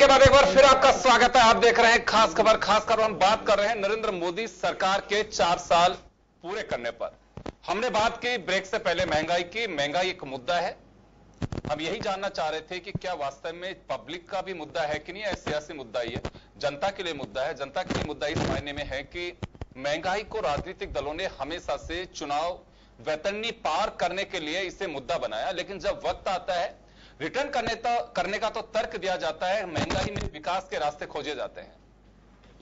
बाद एक बार फिर आपका स्वागत है। आप देख रहे हैं खास खबर। खास खबर हम बात कर रहे हैं नरेंद्र मोदी सरकार के 4 साल पूरे करने पर। हमने बात की ब्रेक से पहले महंगाई की। महंगाई एक मुद्दा है। हम यही जानना चाह रहे थे कि क्या वास्तव में पब्लिक का भी मुद्दा है कि नहीं है, सियासी मुद्दा ही है, जनता के लिए मुद्दा है। जनता के लिए मुद्दा इस मायने में है कि महंगाई को राजनीतिक दलों ने हमेशा से चुनाव वैतरणी पार करने के लिए इसे मुद्दा बनाया, लेकिन जब वक्त आता है रिटर्न करने का तो तर्क दिया जाता है, महंगाई में विकास के रास्ते खोजे जाते हैं।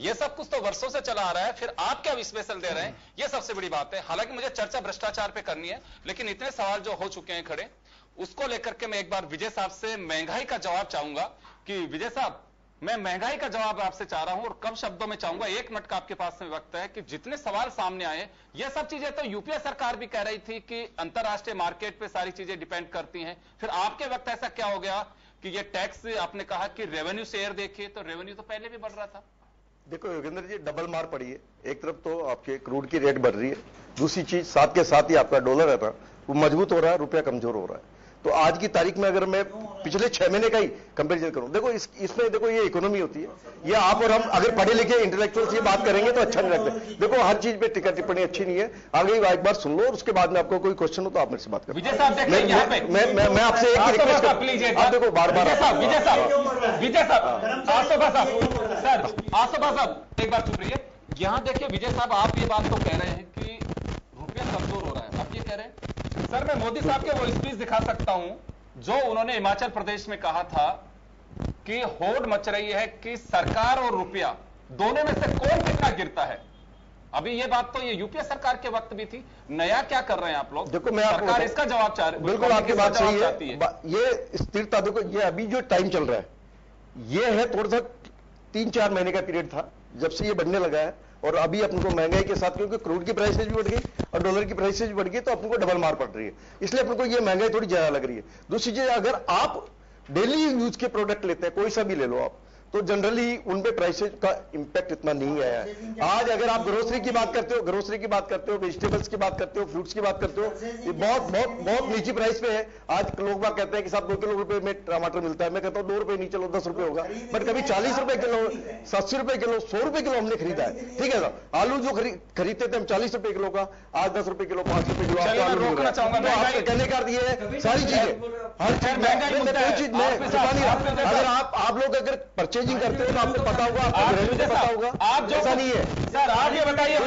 यह सब कुछ तो वर्षों से चला आ रहा है, फिर आप क्या विश्लेषण दे रहे हैं, यह सबसे बड़ी बात है। हालांकि मुझे चर्चा भ्रष्टाचार पे करनी है, लेकिन इतने सवाल जो हो चुके हैं खड़े, उसको लेकर के मैं एक बार विजय साहब से महंगाई का जवाब चाहूंगा कि विजय साहब, मैं महंगाई का जवाब आपसे चाह रहा हूं और कम शब्दों में चाहूंगा, 1 मिनट का आपके पास में वक्त है, कि जितने सवाल सामने आए ये सब चीजें तो यूपीए सरकार भी कह रही थी कि अंतरराष्ट्रीय मार्केट पे सारी चीजें डिपेंड करती हैं। फिर आपके वक्त ऐसा क्या हो गया कि ये टैक्स आपने कहा कि रेवेन्यू शेयर देखिए, तो रेवेन्यू तो पहले भी बढ़ रहा था। देखो योगेंद्र जी, डबल मार पड़ी है। एक तरफ तो आपके क्रूड की रेट बढ़ रही है, दूसरी चीज साथ के साथ ही आपका डॉलर है ना वो मजबूत हो रहा है, रुपया कमजोर हो रहा है। तो आज की तारीख में अगर मैं पिछले 6 महीने का ही कंपैरिजन करूं, देखो इसमें देखो ये इकोनॉमी होती है, ये आप और हम अगर पढ़े लिखे इंटेलेक्चुअल से बात करेंगे तो अच्छा नहीं लगता। देखो हर चीज पे टिक्का टिप्पणी अच्छी नहीं है। आगे एक बार सुन लो और उसके बाद में आपको कोई क्वेश्चन हो तो आप मेरे से बात करें। विजय साहब मैं आपसे एक रिक्वेस्ट करता हूं, देखो बार बार विजय साहब आसोबा साहब एक बार चुप रहिए। यहां देखिए विजय साहब, आप ये बात तो कह रहे हैं कि रुपया कमजोर हो रहा है, आप ये कह रहे हैं। सर मैं मोदी साहब के वो स्पीच दिखा सकता हूं जो उन्होंने हिमाचल प्रदेश में कहा था कि होड़ मच रही है कि सरकार और रुपया दोनों में से कौन कितना गिरता है। अभी ये बात तो ये यूपीए सरकार के वक्त भी थी। नया क्या कर रहे हैं आप लोग? देखो मैं आपको सरकार इसका जवाब चाह रही है। बिल्कुल आपकी बात सही है। ये स्थिरता देखो, ये अभी जो टाइम चल रहा है ये है थोड़ा सा 3-4 महीने का पीरियड था जब से ये बढ़ने लगा है, और अभी अपन को महंगाई के साथ क्योंकि क्रूड की प्राइसेज भी बढ़ गई और डॉलर की प्राइसेज भी बढ़ गई तो अपन को डबल मार पड़ रही है, इसलिए अपन को ये महंगाई थोड़ी ज्यादा लग रही है। दूसरी चीज, अगर आप डेली यूज के प्रोडक्ट लेते हैं, कोई सा भी ले लो आप, तो जनरली उनपे प्राइसेज का इंपैक्ट इतना नहीं आया है। आज अगर आप ग्रोसरी की बात करते हो, वेजिटेबल्स की बात करते हो, फ्रूट्स की बात करते हो, ये बहुत बहुत बहुत नीची प्राइस पे है। आज लोग बात कहते हैं कि साहब 2 किलो रुपए में टमाटर मिलता है, मैं कहता हूँ 2 रुपए नहीं, चलो 10 रुपए होगा, बट कभी 40 रुपए किलो, 80 रुपए किलो, 100 रुपए किलो हमने खरीदा है। ठीक है साहब, आलू जो खरीदते थे हम 40 रुपए किलो का, आज 10 रुपए किलो, 5 रुपए किलो आपको आलू मिल रहा है। तो आपका कहने का अर्थ ये है सारी चीजें, हर चीज अगर आप लोग अगर परचेजिंग करते हो तो आपको पता होगा, आपको रेवेन्यू पता होगा। आप जो ऐसा नहीं है सर, आप ये बताइए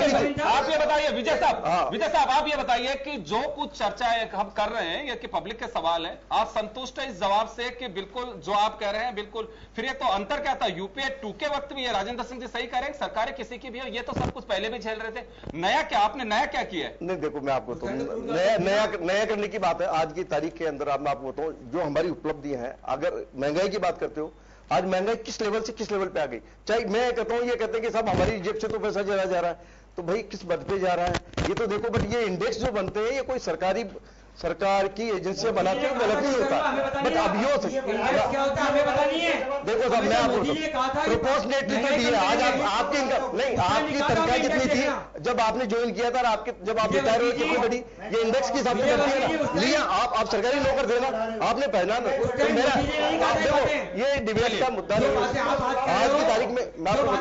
विजय साहब आप ये बताइए कि जो कुछ चर्चाएं हम कर रहे हैं ये कि पब्लिक के सवाल है, आप संतुष्ट है इस जवाब से कि बिल्कुल जो आप कह रहे हैं बिल्कुल? फिर ये तो अंतर क्या था, यूपीए 2 के वक्त भी ये राजेंद्र सिंह जी सही कह रहे हैं, सरकारें किसी की भी हो, ये तो सब कुछ पहले भी झेल रहे थे। नया क्या, आपने नया क्या किया है? नहीं देखो मैं आपको तो नया करने की बात है। आज की तारीख के अंदर मैं आपको बताऊं जो हमारी उपलब्धियां हैं, अगर महंगाई की बात करते हो, आज महंगाई किस लेवल से किस लेवल पे आ गई। चाहे मैं कहता हूं, ये कहते हैं कि साहब हमारी जेब से तो पैसा चला जा रहा है, तो भाई किस मद पे जा रहा है ये तो देखो। बट ये इंडेक्स जो बनते हैं ये कोई सरकार की एजेंसियां बनाते हैं, गलत नहीं होता, बट अब ये हो सकता देखो साहब, मैं आपको प्रोपोर्शनेटली तो दी है। आज आपकी इनकम नहीं, आपकी तनख्वाह कितनी थी जब आपने ज्वाइन किया था, आपके जब आप रिटायर हुए कितनी बड़ी, ये इंडेक्स के हिसाब से बनती है ना। लिया आप सरकारी नौकर थे ना, आपने पहना ना, तो मेरा आप देखो ये डिबेट का मुद्दा नहीं। आज की तारीख में मैं आपको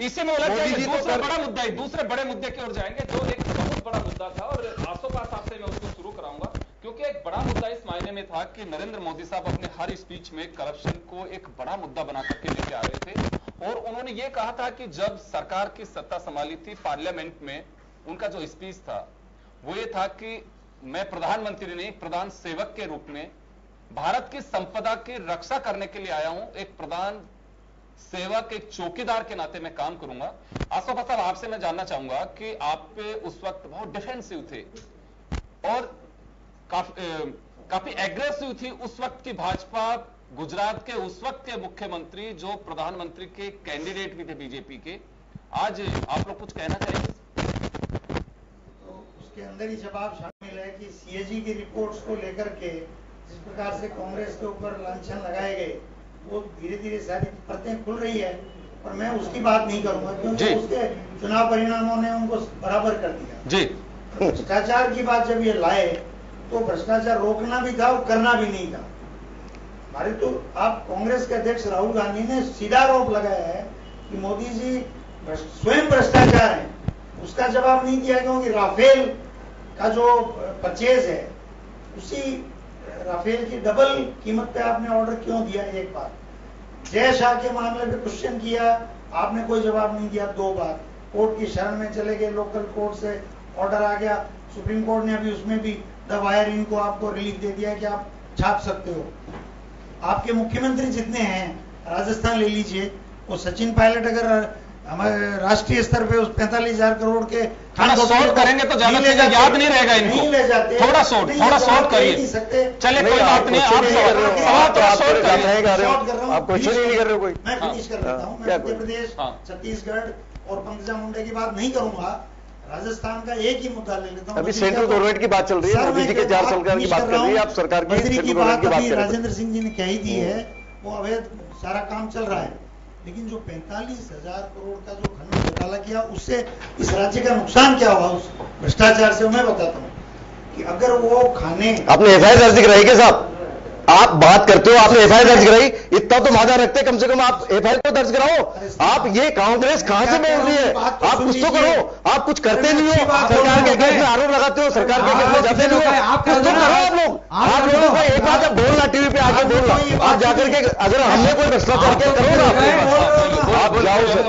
इसी में दूसरे बड़े मुद्दे की ओर जाएंगे, जो एक बहुत बड़ा मुद्दा था, और आसोपास आपसे मैं उसको शुरू कराऊंगा क्योंकि एक बड़ा मुद्दा इस मायने में था कि नरेंद्र मोदी साहब अपने हर स्पीच में करप्शन को एक बड़ा मुद्दा बना करके लेके आ रहे थे, और उन्होंने ये कहा था कि जब सरकार की सत्ता संभाली थी पार्लियामेंट में, उनका जो स्पीच था वो ये था कि मैं प्रधानमंत्री नहीं, प्रधान सेवक के रूप में भारत की संपदा की रक्षा करने के लिए आया हूं, एक प्रधान सेवक, एक चौकीदार के नाते मैं काम करूंगा। आसोफा साहब आपसे मैं जानना चाहूंगा कि आप उस वक्त बहुत डिफेंसिव थे और काफी एग्रेसिव थी उस वक्त की भाजपा, गुजरात के उस वक्त के मुख्यमंत्री जो प्रधानमंत्री के कैंडिडेट भी थे बीजेपी के। आज आप लोग कुछ कहना चाहेंगे? तो उसके अंदर ही जवाब शामिल है कि सीएजी की रिपोर्ट्स को लेकर के जिस प्रकार से कांग्रेस के ऊपर लांछन लगाए गए, वो धीरे धीरे सारी परतें खुल रही है, और मैं उसकी बात नहीं करूंगा क्योंकि उसके चुनाव परिणामों ने उनको बराबर कर दिया जी। भ्रष्टाचार की बात जब ये लाए तो भ्रष्टाचार रोकना भी था और करना भी नहीं था। हमारे तो आप कांग्रेस के अध्यक्ष राहुल गांधी ने सीधा आरोप लगाया है कि मोदी जी स्वयं भ्रष्टाचार है। उसका जवाब नहीं दिया क्योंकि राफेल का जो परचेज है उसी राफेल की डबल कीमत पे आपने ऑर्डर क्यों दिया, एक बार। जय शाह के मामले पे क्वेश्चन किया, आपने कोई जवाब नहीं दिया 2 बार। कोर्ट की शरण में चले गए, लोकल कोर्ट से ऑर्डर आ गया, सुप्रीम कोर्ट ने अभी उसमें भी दबाया, इनको आपको रिलीफ दे दिया कि आप छाप सकते हो। आपके मुख्यमंत्री जितने हैं, राजस्थान ले लीजिए, वो सचिन पायलट अगर हमारे राष्ट्रीय स्तर पे उस 45,000 करोड़ के शॉर्ट करेंगे तो ज्यादा चीजें याद नहीं रहेगा इनको। नहीं ले जाते, थोड़ा शॉर्ट करिए। चले कोई बात नहीं, आप सवाल थोड़ा शॉर्ट कर रहे हैं, आप क्वेश्चन ही नहीं कर रहे हो कोई। मैं फिनिश कर लेता हूँ। मैं मध्य प्रदेश, छत्तीसगढ़ और पंकजा मुंडे की बात नहीं करूंगा, राजस्थान का एक ही मुद्दा ले लेता हूँ। अभी सेंट्रल गवर्नमेंट की बात चल रही है, मोदी जी के 4 साल की बात कर रही है, आप सरकार की सेंट्रल गवर्नमेंट की बात कर रहे हैं। राजेंद्र सिंह जी ने कही दी है, वो अवैध सारा काम चल रहा है, लेकिन जो 45,000 करोड़ का जो खनन घोटाला किया, उससे इस राज्य का नुकसान क्या हुआ उस भ्रष्टाचार से, मैं बताता हूँ कि अगर वो खाने। आपने एफआईआर दर्ज कराई क्या साहब? आप बात करते हो, आपने एफआईआर दर्ज कराई, इतना तो मादा रखते, कम से कम आप एफआईआर को दर्ज कराओ। आप ये कांग्रेस कहां से बोल रही है? आप कुछ तो करो, आप कुछ करते नहीं हो, सरकार के अगेंस्ट में आरोप लगाते हो, सरकार के अगेंस्ट में जाते नहीं हो, कुछ तो करो आप लोग। आप लोगों को एक बात है बोलना, टीवी पे आके बोलना, आप जाकर के अगर हमने कोई भ्रष्टाचार किया करो ना, आप जाओ सर।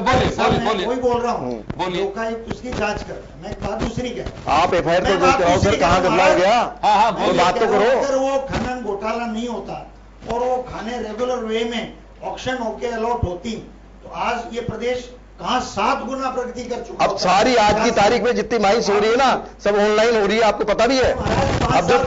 वही बोल रहा हूँ, लोकायुक्त उसकी जांच कर। मैं बात दूसरी क्या, आप एफआईआर को दर्ज कराओ सर, कहाँ बदला हो गया? वो बात तो करो। अगर वो खनन घोटाला नहीं होता और वो खाने रेगुलर वे में ऑक्शन होके अलॉट होती, तो आज ये प्रदेश कहां 7 गुना प्रगति कर चुका। अब सारी आज की तारीख में जितनी माइंस हो रही है ना, सब ऑनलाइन हो रही है, आपको पता भी है। अब जब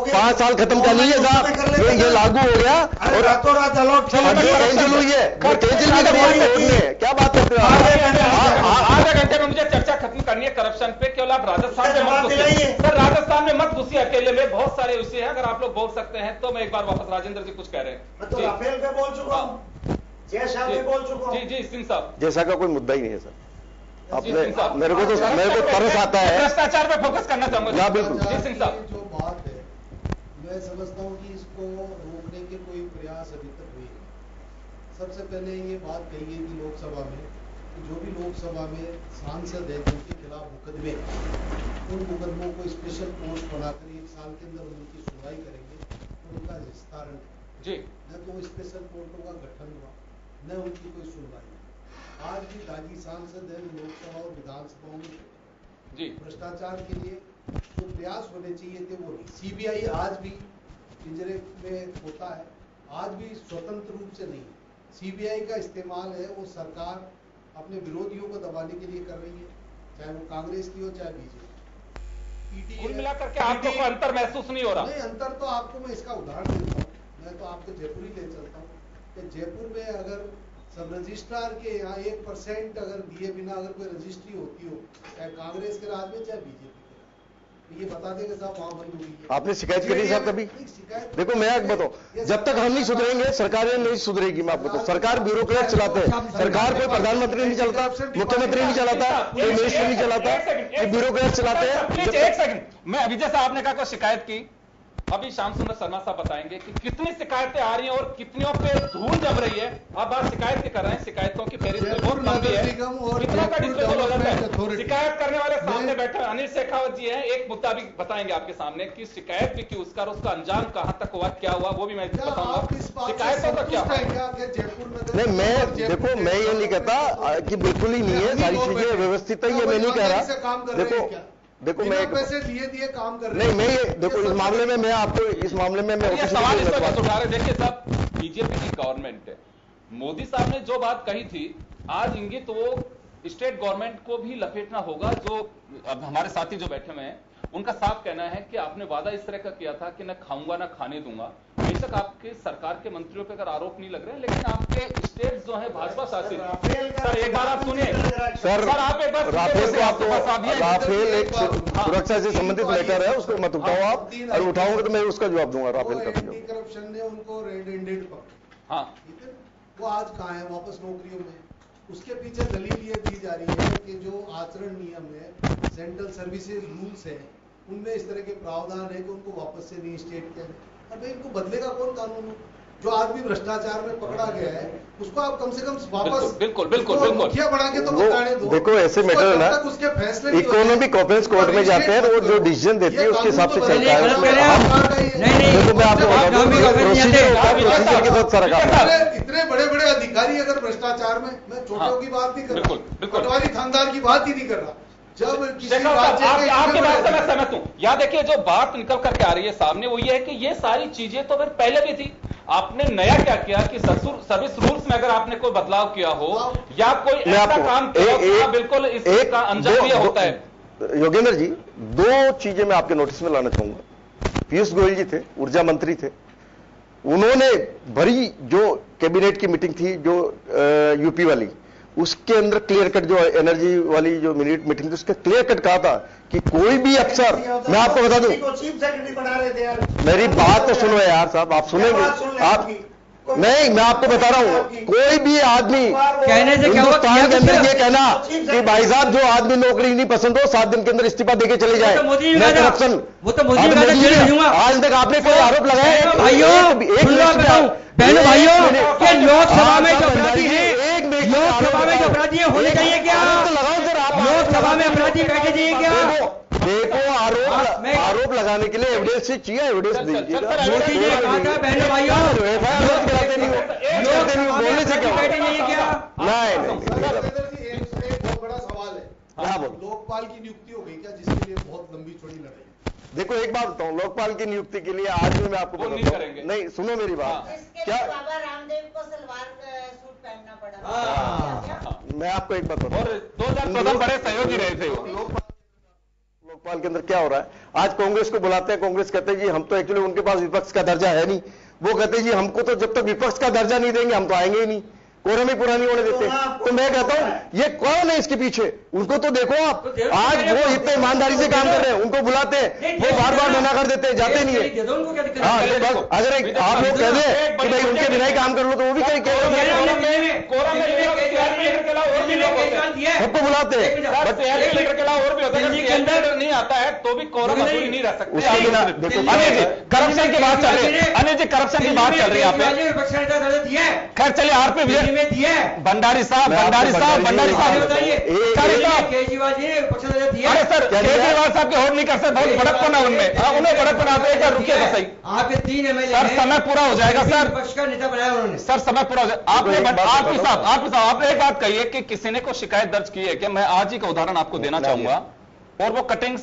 5 साल खत्म कर लीजिए साहब, ये लागू हो गया और रातों रात अलॉट कैंसिल हुई है, कैंसिल भी करवाई कोर्ट ने। क्या बात करते हो? आधे घंटे में मुझे चर्चा खत्म करनी है करप्शन पे। केवल आप राजस्थान में मत घुसिए सर, राजस्थान में मत घुसिए अकेले में, बहुत सारे विषय हैं, अगर आप लोग बोल सकते हैं तो। मैं एक बार वापस, राजेंद्र जी कुछ कह रहे हैं। मैं तो राफेल पे बोल चुका हूँ, जय शाह पे बोल चुका हूँ। जी सिंह साहब, जैसा का कोई मुद्दा ही नहीं है सर। आपने मेरे को तरस आता है, भ्रष्टाचार पे फोकस करना चाहूंगा। बिल्कुल जी सिंह साहब, जो बात है, मैं समझता हूँ कि इसको रोकने के कोई प्रयास अभी तक हुए नहीं। सबसे पहले ये बात कही गई थी लोकसभा में कि जो भी लोकसभा में सांसद है जिनके खिलाफ मुकदमे, उन मुकदमों को स्पेशल कोर्ट बनाकर 1 साल के अंदर उनकी सुनवाई करेंगे और उनका निस्तारण जी। न तो स्पेशल कोर्टों का गठन हुआ, न उनकी कोई सुनवाई। आज भी दागी सांसद है लोकसभा और विधानसभाओं में जी, भ्रष्टाचार के लिए जो प्रयास होने चाहिए थे वो नहीं। सीबीआई आज भी पिंजरे में होता है, आज भी स्वतंत्र रूप से नहीं। सीबीआई का इस्तेमाल है वो सरकार अपने विरोधियों को दबाने के लिए कर रही है, चाहे वो कांग्रेस की हो चाहे बीजेपी। कुल मिलाकर के आपको कोई अंतर महसूस नहीं हो रहा? नहीं, अंतर तो आपको मैं इसका उदाहरण देता हूँ। मैं तो आपको जयपुर ही ले चलता हूँ कि जयपुर में अगर सब रजिस्ट्रार के यहाँ 1% अगर दिए बिना अगर कोई रजिस्ट्री होती हो, चाहे कांग्रेस के राज में चाहे बीजेपी के राज में, ये बता देंगे साहब वहां बंद हुई है। आपने शिकायत करी साहब कभी? देखो मैं आपको बताऊं, जब तक हम नहीं सुधरेंगे सरकारें नहीं सुधरेगी। मैं आपको बताऊं, सरकार ब्यूरोक्रेट चलाते हैं, सरकार कोई प्रधानमंत्री नहीं चलाता, मुख्यमंत्री नहीं चलाता, कोई मिनिस्टर नहीं चलाता, ये ब्यूरोक्रेट चलाते हैं। एक सेकंड, मैं अभी जैसा आपने कहा कोई शिकायत की, अभी श्याम सुंदर शर्मा साहब बताएंगे कि कितनी शिकायतें आ रही हैं और कितनियों पे धूल जम रही है। आप बात शिकायत की कर रहे हैं, शिकायतों की फेरिस्त बहुत लंबी है, कितना का डिस्पोजल हो जाता है। शिकायत करने वाले सामने बैठे अनिल शेखावत जी हैं, एक मुद्दा भी बताएंगे आपके सामने कि शिकायत भी की उसका, उसका अंजाम कहां तक हुआ, क्या हुआ, वो भी मैं बताऊंगा। शिकायतों का क्या? नहीं, मैं देखो मैं ये नहीं कहता कि बिल्कुल ही नहीं है, सारी चीजें व्यवस्थित है, ये मैं नहीं कह रहा। देखो मैं पैसे दिए काम कर रहे नहीं, मैं ये देखो इस मामले में मैं आपको इस मामले में मैं सवाल इस वजह से उठा रहे। देखिए साहब, बीजेपी की गवर्नमेंट है, मोदी साहब ने जो बात कही थी आज इंगित वो स्टेट गवर्नमेंट को भी लपेटना होगा। जो अब हमारे साथी जो बैठे हुए हैं उनका साफ कहना है कि आपने वादा इस तरह का किया था कि न खाऊंगा न खाने दूंगा। बेशक आपके सरकार के मंत्रियों पर अगर आरोप नहीं लग रहे हैं, लेकिन आपके स्टेट जो है भाजपा शासित। सर एक बार आप सुनिए सर, आप एक बार राफेल को आपको राफेल एक सुरक्षा से संबंधित मैटर है, उसको मत उठाओ आप, और उठाऊंगा तो मैं उसका जवाब दूंगा। राफेल का एंटी करप्शन ने उनको रेड हैंडेड पकड़ा, हाँ, वो आज कहाँ है? वापस नौकरियों में। उसके पीछे दलील ये दी जा रही है कि जो आचरण नियम है, सेंट्रल सर्विसेज रूल्स है, उनमें इस तरह के प्रावधान है कि उनको वापस से रीस्टेट किया जाए। अब इनको बदलेगा कौन कानून? जो आदमी भ्रष्टाचार में पकड़ा गया है उसको आप कम से कम वापस बिल्कुल मुखिया बना के तो बताने दो। देखो ऐसे मैटर है ना, उसके फैसले इकोनॉमिक ऑफेंस कोर्ट में जाते हैं और जो डिसीजन देती है उसके हिसाब से चलता है। देखो मैं आपको बता दूं, प्रोसीजर होता है, प्रोसीजर के साथ सारा काम है। इतने बड़े बड़े अधिकारी अगर भ्रष्टाचार में, मैं छोटों की बात नहीं कर रहा, पटवारी थानेदार की बात ही नहीं कर रहा, जब किसी आपकी बात से मैं सहमत हूं। यहाँ देखिए जो बात निकल करके आ रही है सामने वो ये है कि ये सारी चीजें तो फिर पहले भी थी, आपने नया क्या किया कि सर्विस रूल्स में अगर आपने कोई बदलाव किया हो या कोई ऐसा काम किया हो, बिल्कुल इसका अंजाम ये होता है। योगेंद्र जी, दो चीजें मैं आपके नोटिस में लाना चाहूंगा। पीयूष गोयल जी थे, ऊर्जा मंत्री थे, उन्होंने बड़ी जो कैबिनेट की मीटिंग थी जो यूपी वाली, उसके अंदर क्लियर कट जो एनर्जी वाली जो मीटिंग थी उसके क्लियर कट कहा था कि कोई भी अफसर, मैं आपको बता दूं, चीफ सेक्रेटरी बना रहे थे यार, मेरी बात तो सुनो यार साहब, आप सुनेंगे आप नहीं, मैं आपको बता रहा हूं, कोई भी आदमी कहने से क्या हुआ, हिंदुस्तान के अंदर ये कहना कि भाई साहब जो आदमी नौकरी नहीं पसंद हो 7 दिन के अंदर इस्तीफा देके चले जाए, मैं करप्शन, वो तो मोदी आज तक आपने कोई आरोप लगाया? बहनों भाइयों, कि लोकसभा में जो अपराधी है, लोकसभा में जो अपराधी है होने चाहिए क्या? लोकसभा में अपराधी बैठे चाहिए क्या? देखो आरोप लगाने के लिए एविडेंस चाहिए, एविडेंस दीजिएगा। मोदी ने कहा था बहनों भाइयों, बोलने से क्या बैठे चाहिए क्या? नहीं, एक बहुत बड़ा सवाल है, हाँ बोलो। लोकपाल की नियुक्ति हो गई क्या, जिसके लिए बहुत लंबी चौड़ी लड़ाई? देखो एक बात बताऊं, लोकपाल की नियुक्ति के लिए आज भी मैं आपको बताता हूं, नहीं सुनो मेरी बात, क्या बाबा रामदेव को सलवार सूट पहनना पड़ा? मैं आपको एक बात बताऊं, और 2014 बड़े सहयोगी रहे थे वो। लोकपाल के अंदर क्या हो रहा है, आज कांग्रेस को बुलाते हैं, कांग्रेस कहते हैं जी हम तो एक्चुअली उनके पास विपक्ष का दर्जा है नहीं, वो कहते हैं जी हमको तो जब तक विपक्ष का दर्जा नहीं देंगे हम तो आएंगे ही नहीं, कोरम ही पूरा नहीं होने देते। तो मैं कहता हूं ये कौन है इसके पीछे, उनको तो देखो आप, आज वो इतने ईमानदारी से काम कर रहे हैं, उनको बुलाते हैं, वो बार बार मना कर देते हैं, जाते नहीं है। हाँ तो बस अगर आप लोग कह दें कि भाई उनके बिना ही काम कर लो तो वो भी कहीं सबको बुलाते हैं, बट लेटर के अलावा और भी होता है, अंदर नहीं आता है तो भी कोरम अधूरी नहीं रह सकते। उसके बिना देखो अनिल जी करप्शन की बात चल रही है, अनिल जी करप्शन की बात चल रही है यहाँ पे। खैर चलिए आरपी विजय भंडारी साहब बताइए, केजरीवाल जी ने पक्ष दर्जा दिया? अरे सर केजरीवाल साहब के होड़ नहीं कर सकते, बहुत बड़कपन है उनमें, उन्हें बड़कपन आता है। रुकिए तो सही, आपके 3 MLA सर समय पूरा हो जाएगा सर, पक्ष का नेता बनाया उन्होंने। सर समय पूरा हो जाएगा। आपने एक बात कही है कि किसी ने को शिकायत दर्ज की है कि मैं आज ही का उदाहरण आपको देना चाहूंगा और वो कटिंग्स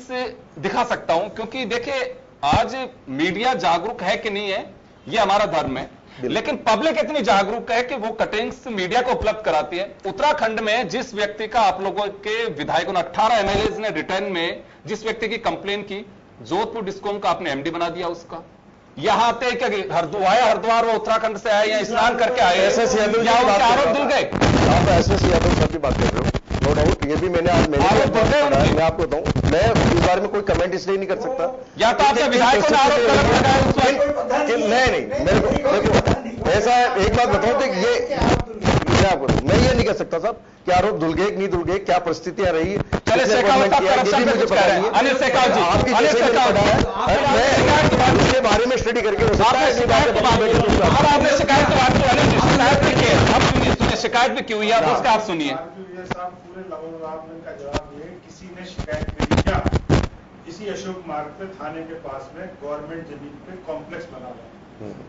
दिखा सकता हूं, क्योंकि देखिए आज मीडिया जागरूक है कि नहीं है ये हमारा धर्म है, लेकिन पब्लिक इतनी जागरूक है कि वो कटिंग्स मीडिया को उपलब्ध कराती है। उत्तराखंड में जिस व्यक्ति का आप लोगों के विधायकों ने 18 MLAs ने रिटर्न में जिस व्यक्ति की कंप्लेन की, जोधपुर डिस्कॉम का आपने MD बना दिया उसका। यहां आते क्या हरिद्वार वो उत्तराखंड से आए या स्नान करके आए, एसएस यादव या उनके आरोप धुल गए। आप एसएस यादव साहब की बात कर रहे हो, नो डाउट ये भी मैंने आज मैं आपको बताऊं, मैं इस बारे में कोई कमेंट इसलिए नहीं कर सकता या तो आपके विधायकों ने आरोप गलत लगाया उस वक्त। नहीं मेरे को देखो ऐसा एक बात बताऊं कि मैं ये नहीं कह सकता साहब कि आरोप धुल गए नहीं धुल गए, क्या परिस्थितियां रही, चले शेखावत मुझे पता नहीं है। अनिल शेखावत जी, आपकी मैं उसके बारे में स्टडी करके हो सकता है आपने शिकायत की बात की, शिकायत भी क्यों हुई है उसका आप सुनिए। पूरे लवाब का जवाब ये, किसी ने शिकायत नहीं किया, इसी अशोक मार्ग पे थाने के पास में गवर्नमेंट जमीन पे कॉम्प्लेक्स बना हुआ है,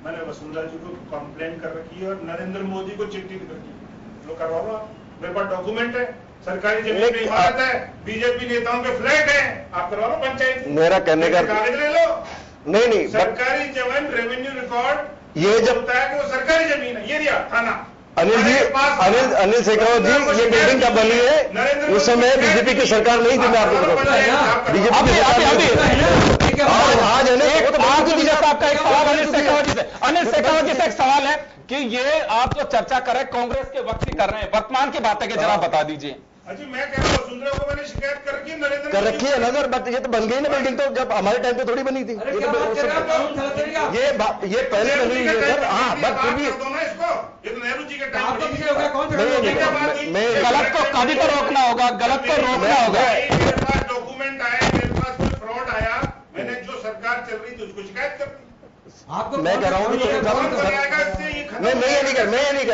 मैंने वसुंधरा जी को कंप्लेन कर रखी है और नरेंद्र मोदी को चिट्ठी लिख रखी है, लो करवा लो, मेरे पास डॉक्यूमेंट है, सरकारी जमीन पे इमारत है, बीजेपी नेताओं के फ्लैट है, आप करवा लो पंचायत। मेरा कहने का कागज ले लो, नहीं सरकारी जमीन रेवेन्यू रिकॉर्ड ये जब होता है कि वो सरकारी जमीन है, ये दिया थाना। अनिल जी अनिल शेखावत जी ये बिल्डिंग कब बनी है, उस समय बीजेपी की सरकार नहीं थी, मैं आपको बताऊं बीजेपी की सरकार आज आपका एक सवाल अनिल शेखावत जी से एक सवाल है कि ये आप जो चर्चा कर रहे हैं कांग्रेस के वक्त की कर रहे हैं, वर्तमान की बात है कि जरा बता दीजिए। अजी मैं कह रहा हूँ वसुंधरा को मैंने शिकायत कर रखी है, नरेंद्र कर रखी है नजर, बट ये तो बन गई ना बिल्डिंग, तो जब हमारे टाइम पे थोड़ी बनी थी, ये पहले बनी हुई है सर। हाँ बट फिर भी नेहरू जी के टाइम मैं गलत को कभी तो रोकना होगा, गलत को रोकना होगा। मेरे पास डॉक्यूमेंट आया, मेरे पास कोई फ्रॉड आया, मैंने जो सरकार चल रही थी उसको शिकायत कर दी, आपको मैं कह रहा हूँ कि मैं ये नहीं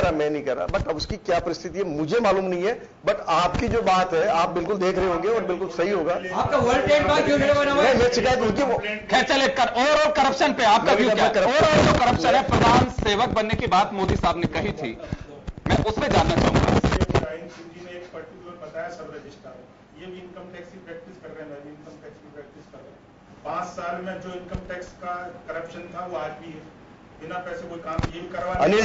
कर रहा बट अब उसकी क्या परिस्थिति है मुझे मालूम नहीं है, बट आपकी जो बात है आप बिल्कुल देख रहे होंगे और बिल्कुल सही होगा। आपका वर्ल्ड ट्रेड बैंक क्यों नहीं बना हुआ है? मैं शिकायत उनकी खैर चले ओवरऑल करप्शन पे आपका व्यू क्या है? ओवरऑल जो करप्शन है, प्रधान सेवक बनने की बात मोदी साहब ने कही थी, मैं उसमें जानना चाहूंगा। एक पर्टिकुलर बताया सब रजिस्ट्रार, ये भी इनकम टैक्स की प्रैक्टिस कर रहे हैं, मैं भी इनकम टैक्स की प्रैक्टिस कर रहा हूँ। 5 साल में जो इनकम टैक्स का करप्शन था वो आज भी है, बिना पैसे कोई काम ये भी करवा। अनिल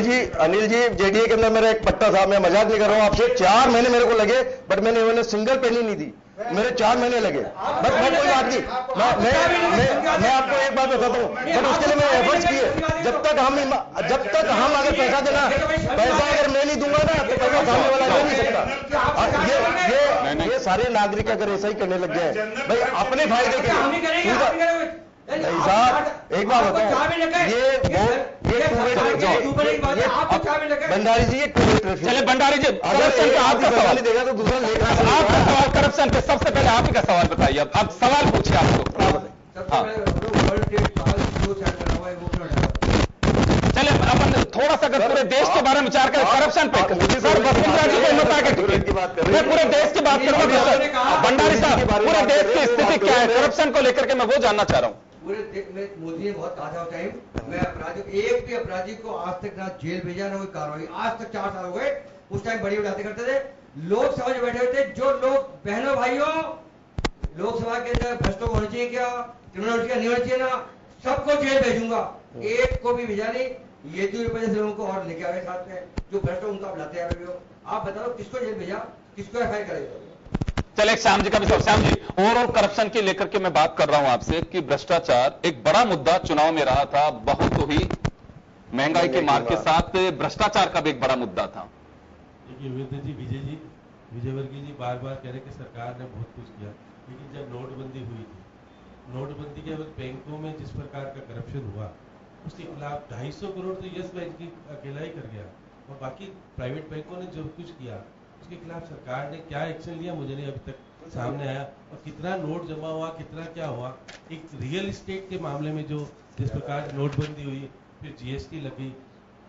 जी जेडीए के अंदर मेरा एक पट्टा था, मैं मजाक नहीं कर रहा हूँ आपसे, 4 महीने मेरे को लगे बट मैंने सिंगल पेनी नहीं दी, मेरे 4 महीने लगे। बट मैं कोई बात नहीं, मैं आपको एक बात बताता हूँ, बट उसके लिए मैंने एफर्ट्स किए। जब तक हम अगर पैसा देना, पैसा अगर मैं नहीं दूंगा ना तो पैसा सामने वाला दे नहीं सकता। ये सारे नागरिक अगर ऐसा ही करने लग गए भाई अपने फायदे के लिए। नहीं साहब एक बात बताओ, भंडारी जी चले भंडारी जी करप्शन पे आपका सवाल देगा तो दूसरा लेगा। आपका सवाल करप्शन पे, सबसे पहले आप ही का सवाल बताइए। अब आप सवाल पूछिए आपको। चले अपन थोड़ा सा अगर पूरे देश के बारे में विचार करें करप्शन पे, सर वसुंधरा जी को हिम्मत आके मैं पूरे देश की बात करूंगा सर। भंडारी साहब पूरे देश की स्थिति क्या है करप्शन को लेकर के, मैं वो जानना चाह रहा हूँ। पूरे देश में मोदी ने बहुत कहा था टाइम, मैं अपराधियों एक भी अपराधी को आज तक ना जेल भेजा ना कोई कार्रवाई, आज तक 4 साल हो गए। उस टाइम बड़ी उड़ाते करते थे, लोकसभा में बैठे हुए थे जो लोग, बहनों भाइयों, लोकसभा के अंदर भ्रष्टों को होना चाहिए क्या, क्रिमिनल नहीं होना चाहिए ना, सबको जेल भेजूंगा, एक को भी भेजा नहीं। येदियुरप्पा जैसे लोगों को और लेके आए साथ में, जो भ्रष्ट उनको आप लाते आ रहे हो। आप बताओ किसको जेल भेजा, किसको एफआईआर करेगा? चले श्याम जी का भी श्याम जी, ओवरऑल करप्शन की लेकर के मैं बात कर रहा हूं आपसे कि भ्रष्टाचार एक बड़ा मुद्दा चुनाव में रहा था, बहुत ही महंगाई के मार के साथ भ्रष्टाचार का भी एक बड़ा मुद्दा था। देखिए विजयवर्गीय जी बार बार कह रहे कि सरकार ने बहुत कुछ किया, लेकिन जब नोटबंदी हुई थी, नोटबंदी के वक्त बैंकों में जिस प्रकार का करप्शन हुआ उसके खिलाफ 250 करोड़ तो यस बैंक की अकेला ही कर गया, और बाकी प्राइवेट बैंकों ने जो कुछ किया उसके खिलाफ सरकार ने क्या एक्शन लिया मुझे नहीं अभी तक सामने आया। और कितना नोट जमा हुआ, कितना क्या हुआ। एक रियल एस्टेट के मामले में जो जिस प्रकार नोटबंदी हुई, फिर जीएसटी लगी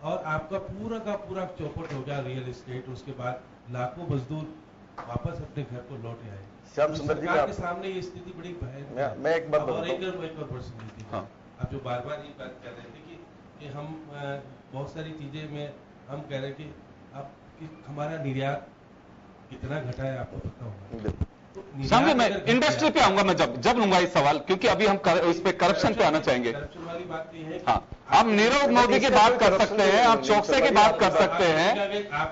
और आपका पूरा का पूरा चौपट हो गया रियल एस्टेट। उसके बाद लाखों मजदूर वापस अपने घर को लौटे आए। श्याम सुंदर जी के सामने ये स्थिति बड़ी भयानक है। मैं एक बात और एक और पर्सन आप जो बार बार ये बात कर रहे थे कि हम बहुत सारी चीजें में हम कह रहे हैं कि अब हमारा निर्यात कितना घटा है आपको पता होगा। समझे, मैं इंडस्ट्री पे आऊंगा, मैं जब लूंगा इस सवाल, क्योंकि अभी हम इस पे करप्शन पे आना चाहेंगे। करप्शन वाली बात ये है, हाँ, आप नीरव मोदी की बात कर सकते हैं, आप चौकसे की बात कर सकते हैं।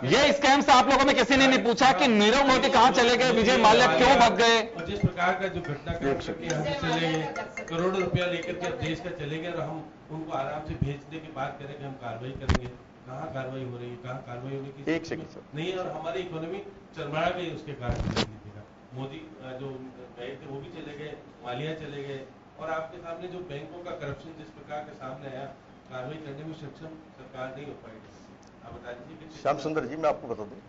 ये स्कैम से आप लोगों में किसी ने नहीं पूछा कि नीरव मोदी कहाँ चले गए, विजय माल्या क्यों भाग गए। और जिस प्रकार का जो घटनाक्रम करके हम चले गए, करोड़ों रुपया लेकर के देश का चले गए, और हम उनको आराम से भेजने की बात करें कि हम कार्रवाई करेंगे, कहाँ कार्रवाई हो रही है, कहाँ कार्रवाई होने की एक सेकंड नहीं है। और हमारी इकोनॉमी चरमरा गई उसके कारण। मोदी जो गए थे वो भी चले गए, मालिया चले गए, और आपके सामने जो बैंकों का करप्शन जिस प्रकार के सामने आया, कार्रवाई करने में सक्षम सरकार नहीं हो पाएगी। आप बता दीजिए। श्याम सुंदर जी मैं आपको बता दूं,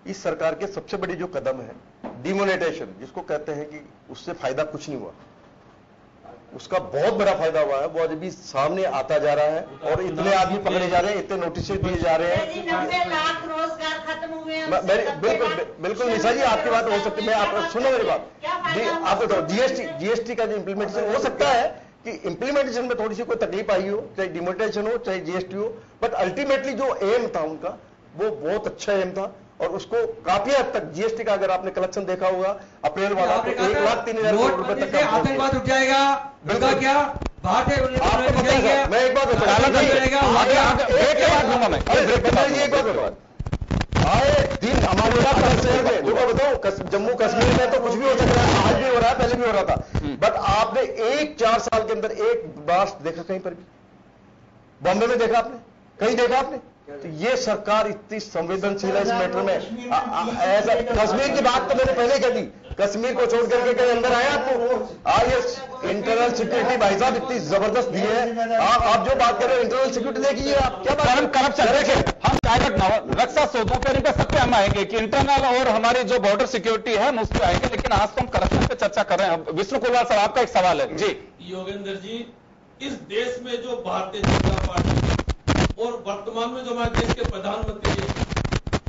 इस सरकार के सबसे बड़ी जो कदम है डिमोनेटाइजेशन, जिसको कहते हैं कि उससे फायदा कुछ नहीं हुआ, उसका बहुत बड़ा फायदा हुआ है। वो आज भी सामने आता जा रहा है और इतने आदमी पकड़े जा रहे हैं, इतने नोटिस दिए जा रहे हैं। 90 लाख रोजगार खत्म हुए हैं। बिल्कुल निशा जी आपकी बात हो सकती है, मैं आप सुनो मेरी बात। आप बताओ जीएसटी का जो इम्प्लीमेंटेशन हो सकता है कि इम्प्लीमेंटेशन में थोड़ी सी कोई तकलीफ आई हो, चाहे डिमोनेटाइजेशन हो चाहे जीएसटी हो, बट अल्टीमेटली जो एम था उनका वो बहुत अच्छा एम था। और उसको काफी हद तक जीएसटी का अगर आपने कलेक्शन देखा होगा अप्रैल वाला, तो 1,03,000 करोड़ रुपए तक आतंकवाद उठ जाएगा। बिल्कुल क्या बात है, मैं एक बात आए दिन हमारे शहर में जो बताऊं, जम्मू कश्मीर में तो कुछ भी हो सकता है, आज भी हो रहा है, पहले भी हो रहा था, बट आपने 4 साल के अंदर एक ब्लास्ट देखा कहीं पर भी? बॉम्बे में देखा आपने, कहीं देखा आपने? तो ये सरकार इतनी संवेदनशील है इस मैटर में। ऐसा कश्मीर की बात तो मैंने पहले कह दी, कश्मीर को छोड़ करके कहीं अंदर आया आपको? ये इंटरनल सिक्योरिटी भाई साहब इतनी जबरदस्त दी है। आप जो बात कर रहे हो इंटरनल सिक्योरिटी देखिए आप क्या बात। करप्शन देखिए, हम डायरेक्ट रक्षा सौदों पे सब पे हम आएंगे कि इंटरनल और हमारी जो बॉर्डर सिक्योरिटी है हम उस पर आएंगे, लेकिन आज तो हम करप्शन पे चर्चा कर रहे हैं। विष्णु कुमार साहब आपका एक सवाल है जी। योगेंद्र जी, इस देश में जो भारतीय जनता पार्टी और वर्तमान में जो हमारे देश के प्रधानमंत्री हैं,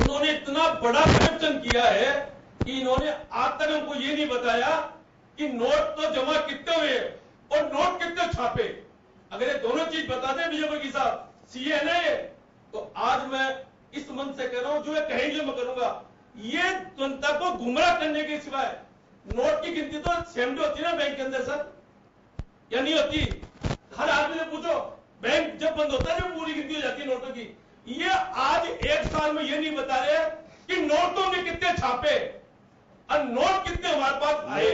उन्होंने इतना बड़ा करप्शन किया है कि इन्होंने आज तक हमको ये नहीं बताया कि नोट तो जमा कितने हुए और नोट कितने छापे। अगर ये दोनों चीज बता दें विजय वर्गीय साहब, सीए है, तो आज मैं इस मन से कह रहा हूं, जो ये कहेंगे मैं करूंगा। ये जनता को गुमराह करने के सिवाय नोट की गिनती तो सेमडी होती है ना बैंक के अंदर सर, या नहीं होती? हर आदमी से पूछो, बैंक जब बंद होता है जब पूरी गिनती हो जाती है नोटों की। ये आज एक साल में ये नहीं बता रहे कि नोटों में कितने छापे और नोट कितने हमारे पास आए।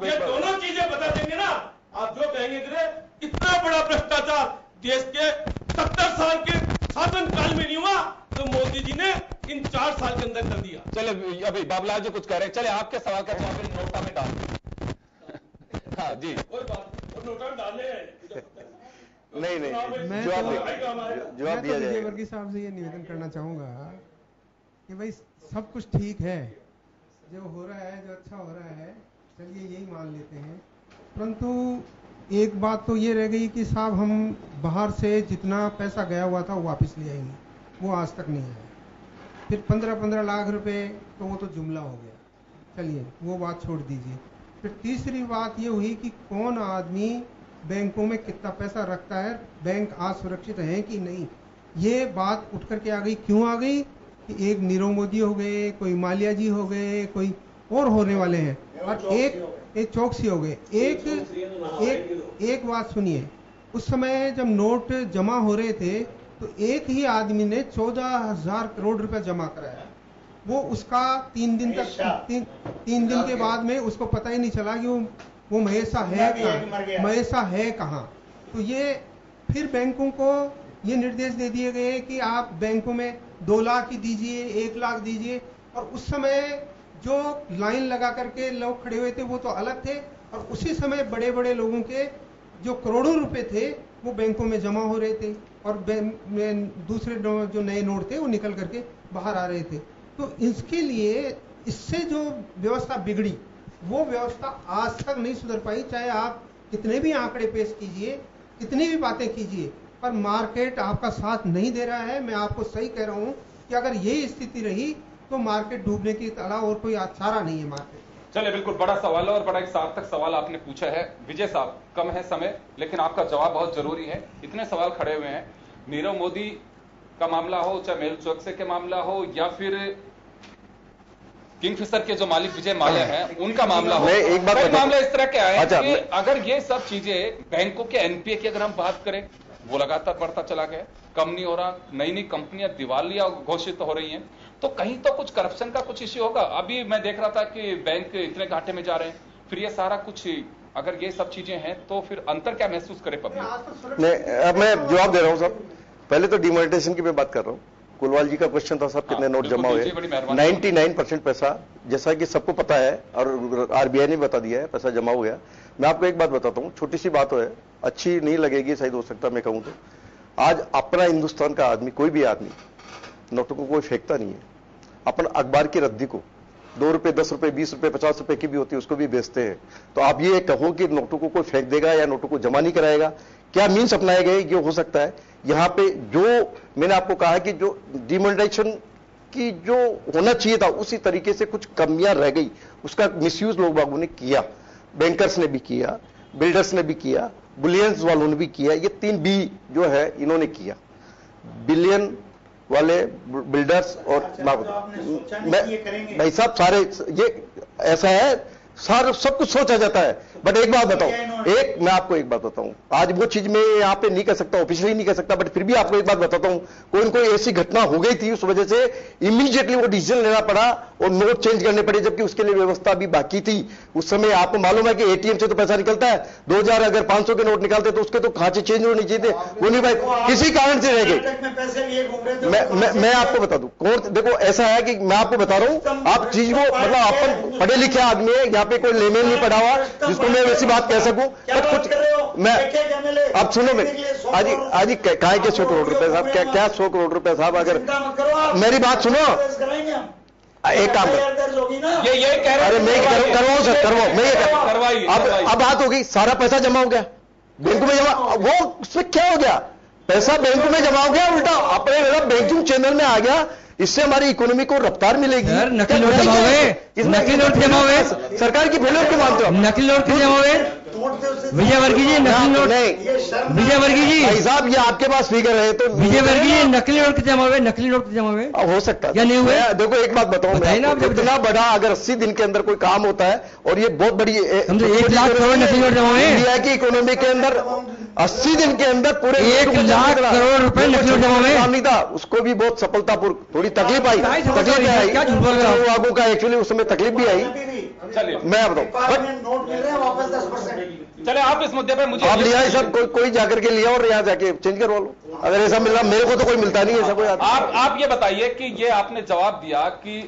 ये दोनों चीजें बता देंगे ना, आप जो कहेंगे कि इतना बड़ा भ्रष्टाचार देश के 70 साल के शासन काल में नहीं हुआ, तो मोदी जी ने इन 4 साल के अंदर कर दिया। चले अभी बाबूलाल जी कुछ कह रहे हैं, चले आपके सवाल का जवाब नोटा में डाल। हाँ जी, कोई बात नोटा में डालने नहीं मैं जवाब दिया विजय जाएगा। वर्गीय साहब से ये निवेदन करना चाहूंगा कि भाई सब कुछ ठीक है, जो हो रहा है, जो अच्छा हो रहा है, चलिए यही मान लेते हैं, परंतु एक बात तो ये रह गई कि साहब हम बाहर से जितना पैसा गया हुआ था वो वापस ले आएंगे, वो आज तक नहीं आया। फिर 15-15 लाख रुपए तो वो तो जुमला हो गया, चलिए वो बात छोड़ दीजिए। फिर तीसरी बात ये हुई कि कौन आदमी बैंकों में कितना पैसा रखता है, बैंक आज सुरक्षित है कि नहीं, ये बात उठ करके आ गई। क्यों आ गई कि एक नीरव मोदी हो गए, कोई माल्या जी हो गए, कोई और होने वाले हैं, और एक चौकसी हो गए। एक बात सुनिए, उस समय जब नोट जमा हो रहे थे तो एक ही आदमी ने 14,000 करोड़ रुपए जमा कराया। वो उसका 3 दिन तक तीन दिन के बाद में उसको पता ही नहीं चला कि वो महेशा है कहाँ। तो ये फिर बैंकों को ये निर्देश दे दिए गए कि आप बैंकों में 2 लाख ही दीजिए, 1 लाख दीजिए, और उस समय जो लाइन लगा करके लोग खड़े हुए थे वो तो अलग थे, और उसी समय बड़े बड़े लोगों के जो करोड़ों रुपए थे वो बैंकों में जमा हो रहे थे, और दूसरे जो नए नोट थे वो निकल करके बाहर आ रहे थे। तो इसके लिए इससे जो व्यवस्था बिगड़ी वो व्यवस्था आज तक नहीं सुधर पाई, चाहे आप कितने भी आंकड़े पेश कीजिए, कितनी भी बातें कीजिए, पर मार्केट आपका साथ नहीं दे रहा है। मैं आपको सही कह रहा हूं कि अगर यही स्थिति रही तो मार्केट डूबने की अलावा और कोई चारा नहीं है मार्केट। चलिए, बिल्कुल बड़ा सवाल है और बड़ा एक सार्थक सवाल आपने पूछा है विजय साहब। कम है समय, लेकिन आपका जवाब बहुत जरूरी है। इतने सवाल खड़े हुए हैं, नीरव मोदी का मामला हो, चाहे मेहुल चोकसी के मामला हो, या फिर किंगफिशर के जो मालिक विजय माल्या हैं उनका मामला हो। एक बात मामला इस तरह के आए कि अगर ये सब चीजें बैंकों के एनपीए की अगर हम बात करें, वो लगातार बढ़ता चला गया, कम नहीं हो रहा, नई नई कंपनियां दिवालिया घोषित हो रही हैं, तो कहीं तो कुछ करप्शन का कुछ इश्यू होगा। अभी मैं देख रहा था कि बैंक इतने घाटे में जा रहे हैं, फिर ये सारा कुछ, अगर ये सब चीजें हैं तो फिर अंतर क्या महसूस करे पब्लिक? मैं जवाब दे रहा हूं साहब। पहले तो डिमोनेटाइजेशन की मैं बात कर रहा हूं। कुलवाल जी का क्वेश्चन था साहब, कितने नोट जमा हुए? 99% पैसा, जैसा कि सबको पता है और आरबीआई ने बता दिया है, पैसा जमा हो गया। मैं आपको एक बात बताता हूं, छोटी सी बात है, अच्छी नहीं लगेगी, शायद हो सकता मैं कहूं तो, आज अपना हिंदुस्तान का आदमी, कोई भी आदमी नोटों को कोई फेंकता नहीं है। अपन अखबार की रद्दी को 2 रुपए, 10 रुपए, 20 रुपए, 50 रुपए की भी होती है, उसको भी बेचते हैं। तो आप ये कहो कि नोटों को कोई फेंक देगा या नोटों को जमा नहीं कराएगा, क्या मीन्स अपनाए गए, ये हो सकता है। यहां पे जो मैंने आपको कहा कि जो डिमोनेटाइजेशन की जो होना चाहिए था उसी तरीके से कुछ कमियां रह गई, उसका मिसयूज लोग बागों ने किया, बैंकर्स ने भी किया, बिल्डर्स ने भी किया, बुलियंस वालों ने भी किया। ये 3 बी जो है इन्होंने किया, बिलियन वाले, बिल्डर्स और भाई साहब सारे, ये ऐसा है सारा सब कुछ सोचा जाता है। बट एक बात बताऊं, मैं आपको एक बात बताऊं, आज वो चीज मैं यहाँ पे नहीं कर सकता, ऑफिशियली नहीं कर सकता, बट फिर भी आपको एक बात बताता हूं, कोई न कोई ऐसी घटना हो गई थी, उस वजह से इमीडिएटली वो डिसीजन लेना पड़ा और नोट चेंज करने पड़े, जबकि उसके लिए व्यवस्था भी बाकी थी। उस समय आपको मालूम है कि एटीएम से तो पैसा निकलता है, 2000 अगर 500 के नोट निकालते तो उसके तो खांचे चेंज होने चाहिए थे, वो नहीं भाई, किसी कारण से रह गए। मैं आपको बता दूं, कौन, देखो ऐसा है कि मैं आपको बता रहा हूं, आप चीज को, मतलब आप पढ़े लिखे आदमी है, यहाँ पे कोई लेमेन नहीं पढ़ा हुआ जिसको मैं वैसी बात कह सकूं, बट कुछ मैं, अब सुनो, मैं आज काय के 100 करोड़ रुपए साहब, क्या 100 करोड़ रुपए साहब, अगर मेरी बात सुनो, एक काम ये कह रहे, अरे मैं करवाऊं सर, करवाओ, मैं ये करवाइए। अब बात हो गई, सारा पैसा जमा हो गया, बैंक में जमा, वो उससे क्या हो गया, पैसा बैंक में जमा हो गया, उल्टा अपने बैंकिंग चैनल में आ गया, इससे हमारी इकोनॉमी को रफ्तार मिलेगी। नकली नोट जमा हुए, नकली नोट जमा हुए, सरकार की फेलियर क्यों मानते हो? नकली नोट क्यों जमा हुए? विजयवर्गीय जी नकली नोट नहीं, विजयवर्गीय जी भाई साहब ये आपके पास फिगर है तो विजयवर्गीय जी नकली नोट के जमा हुए, नकली नोट के जमा हुए हो सकता है या नहीं हुए? देखो एक बात बताओ, इतना बड़ा अगर 80 दिन के अंदर कोई काम होता है और ये बहुत बड़ी 1 लाख करोड़ नकली नोट जमा हुए, इंडिया की इकोनॉमी के अंदर 80 दिन के अंदर पूरे 1 लाख करोड़ रुपए नकली नोट जमा हुए, काम नहीं था, उसको भी बहुत सफलतापूर्वक, थोड़ी तकलीफ आई, लोगों का एक्चुअली उस समय तकलीफ भी आई। चलिए मैं बताऊं, नोट मिल रहे हैं वापस 10%। चले आप इस मुद्दे पे मुझे आप लिया सब कोई जाकर के लिया और यहाँ जाके चेंज करवा लो, अगर ऐसा मिल रहा, मेरे को तो कोई मिलता नहीं है ऐसा कोई। आप ये बताइए कि ये आपने जवाब दिया कि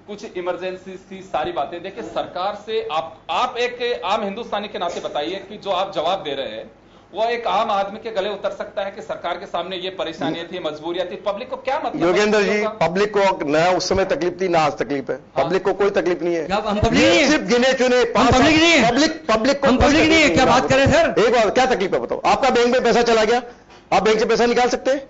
कुछ इमरजेंसी थी, सारी बातें देखिए सरकार से आप एक आम हिंदुस्तानी के नाते बताइए कि जो आप जवाब दे रहे हैं वो एक आम आदमी के गले उतर सकता है कि सरकार के सामने ये परेशानियां थी, मजबूरियां थी, पब्लिक को क्या मतलब? योगेंद्र जी, पब्लिक को न उस समय तकलीफ थी ना आज तकलीफ है, पब्लिक को कोई तकलीफ नहीं है, सिर्फ गिने चुने पब्लिक नहीं है। क्या बात करें सर? एक बात, क्या तकलीफ है बताओ? आपका बैंक में पैसा चला गया, आप बैंक से पैसा निकाल सकते हैं?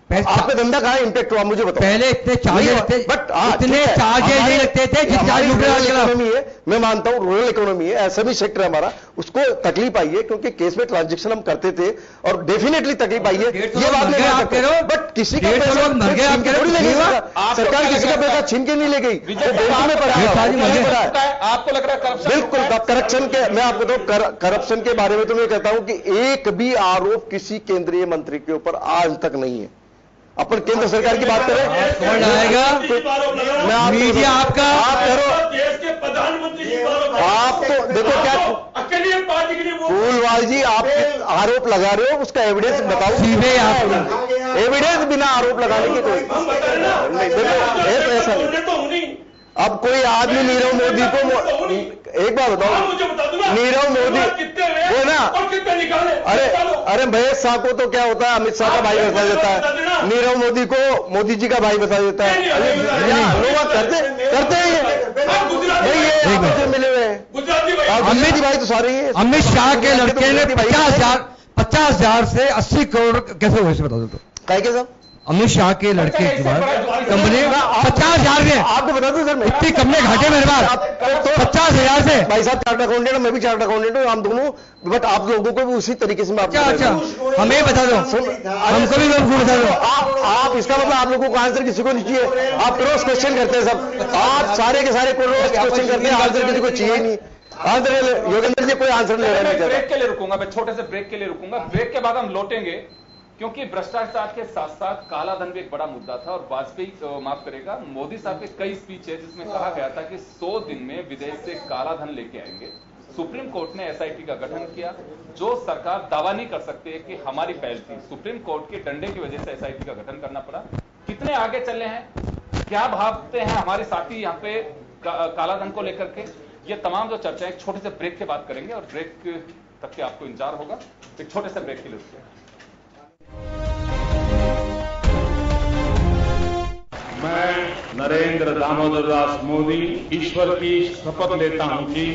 आपका धंधा कहाँ इम्पैक्ट हुआ मुझे बताओ। पहले इतने चार्जेस इतने चार्जेस नहीं लगते थे जितना इकोनॉमी है, मैं मानता हूं रूरल इकोनॉमी है, ऐसा भी सेक्टर है हमारा, उसको तकलीफ आई है क्योंकि केस में ट्रांजेक्शन हम करते थे और डेफिनेटली तकलीफ आई है, ये बात नहीं आप कह रहे हो, बट किसी का पैसा थोड़ी ले गई, सरकार किसी का पैसा छीन के नहीं ले गई, बैंक में पड़ा है। आपको लग रहा है करप्शन? बिल्कुल करप्शन के, मैं आपको बताऊं करप्शन के बारे में तो मैं कहता हूं कि एक भी आरोप किसी केंद्रीय मंत्री के ऊपर आज तक नहीं है। अपन केंद्र सरकार की बात करें, कौन आएगा? मैं मीडिया आपका, आप करो, देश के प्रधानमंत्री आप तो देखो क्या अकेली पार्टी के लिए फूलवाल जी आप आरोप लगा रहे हो, उसका एविडेंस बताओ। सीधे आप एविडेंस बिना आरोप लगाने की कोई नहीं, देखो ऐसा नहीं। अब कोई आदमी नीरव मोदी को, एक बात बताओ, नीरव मोदी वो ना, अरे महेश शाह को तो क्या होता है, अमित शाह का भाई बता देता है, नीरव मोदी को मोदी जी का भाई बता देता है, लोग करते हैं ये मिले हुए हैं, अमित भाई तो सारे ही। अमित शाह के लड़के ने 50,000 से 80 करोड़ कैसे हुए बता दो तो? क्या साहब? अमित शाह के लड़के के बाद कंपनी 50,000 में, आपको बता दूं सर, इतनी कंपनी घाटे मेरे पास 50,000 से। भाई साहब चार्ट अकाउंटेंट, मैं भी चार्ट अकाउंटेंट हूँ, हम दोनों, बट आप लोगों को भी उसी तरीके से मैं अच्छा हमें बता दो, हमको भी बता दो। आप इसका मतलब आप लोगों को आंसर किसी को नहीं चाहिए, आप क्रॉस क्वेश्चन करते हैं सब, आप सारे के सारे क्रॉस क्वेश्चन करते हैं, आंसर किसी को चाहिए नहीं। आंसर योगेंद्र जी कोई आंसर नहीं मैं ब्रेक के लिए रुकूंगा, मैं छोटे से ब्रेक के लिए रुकूंगा, ब्रेक के बाद हम लौटेंगे क्योंकि भ्रष्टाचार के साथ साथ काला धन भी एक बड़ा मुद्दा था और वाजपेयी माफ करेगा मोदी साहब के कई स्पीच है जिसमें कहा गया था कि 100 दिन में विदेश से काला धन लेके आएंगे। सुप्रीम कोर्ट ने एसआईटी का गठन किया, जो सरकार दावा नहीं कर सकती है कि हमारी पहल थी, सुप्रीम कोर्ट के डंडे की वजह से एसआईटी का गठन करना पड़ा। कितने आगे चले हैं, क्या भावते हैं हमारे साथी यहाँ पे काला धन को लेकर के, ये तमाम जो चर्चा है एक छोटे से ब्रेक के बाद करेंगे और ब्रेक तक के आपको इंतजार होगा, एक छोटे से ब्रेक के लिए। मैं नरेंद्र दामोदर दास मोदी ईश्वर की शपथ लेता हूं कि